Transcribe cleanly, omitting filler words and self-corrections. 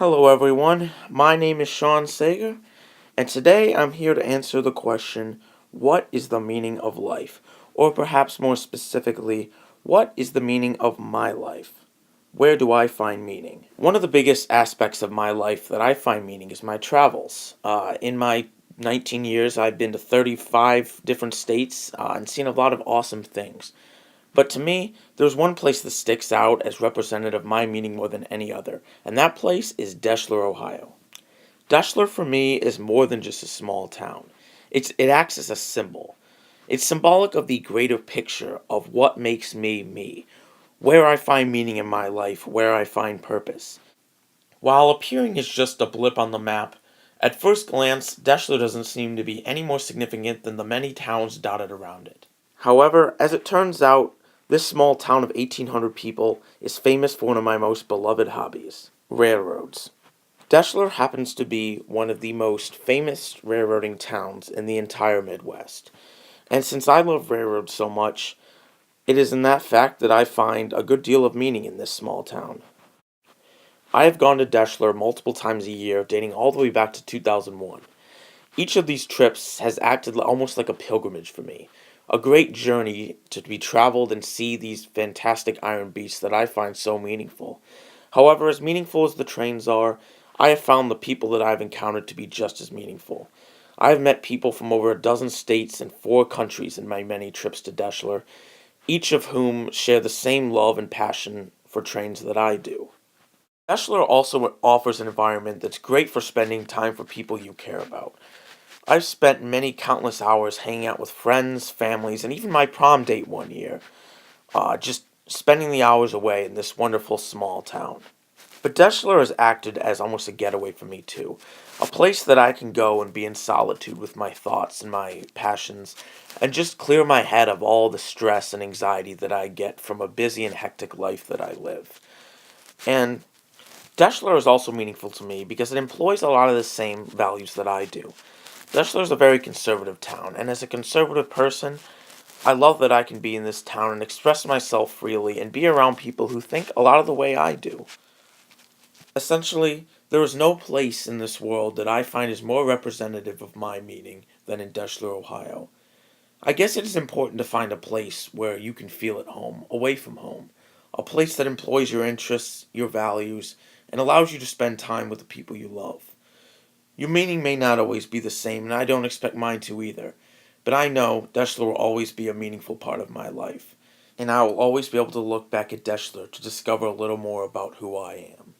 Hello, everyone. My name is Sean Sager, and today I'm here to answer the question, what is the meaning of life? Or perhaps more specifically, what is the meaning of my life? Where do I find meaning? One of the biggest aspects of my life that I find meaning is my travels. In my 19 years, I've been to 35 different states and seen a lot of awesome things. But to me, there's one place that sticks out as representative of my meaning more than any other, and that place is Deshler, Ohio. Deshler for me is more than just a small town. It acts as a symbol. It's symbolic of the greater picture of what makes me me, where I find meaning in my life, where I find purpose. While appearing as just a blip on the map, at first glance, Deshler doesn't seem to be any more significant than the many towns dotted around it. However, as it turns out, this small town of 1,800 people is famous for one of my most beloved hobbies, railroads. Deshler happens to be one of the most famous railroading towns in the entire Midwest. And since I love railroads so much, it is in that fact that I find a good deal of meaning in this small town. I have gone to Deshler multiple times a year, dating all the way back to 2001. Each of these trips has acted almost like a pilgrimage for me, a great journey to be traveled and see these fantastic iron beasts that I find so meaningful. However, as meaningful as the trains are, I have found the people that I've encountered to be just as meaningful. I have met people from over a dozen states and 4 countries in my many trips to Deshler, each of whom share the same love and passion for trains that I do. Deshler also offers an environment that's great for spending time for people you care about. I've spent many countless hours hanging out with friends, families, and even my prom date one year, just spending the hours away in this wonderful small town. But Deshler has acted as almost a getaway for me too, a place that I can go and be in solitude with my thoughts and my passions, and just clear my head of all the stress and anxiety that I get from a busy and hectic life that I live. And Deshler is also meaningful to me because it employs a lot of the same values that I do. Deshler is a very conservative town, and as a conservative person, I love that I can be in this town and express myself freely and be around people who think a lot of the way I do. Essentially, there is no place in this world that I find is more representative of my meaning than in Deshler, Ohio. I guess it is important to find a place where you can feel at home, away from home. A place that employs your interests, your values, and allows you to spend time with the people you love. Your meaning may not always be the same, and I don't expect mine to either. But I know Deshler will always be a meaningful part of my life. And I will always be able to look back at Deshler to discover a little more about who I am.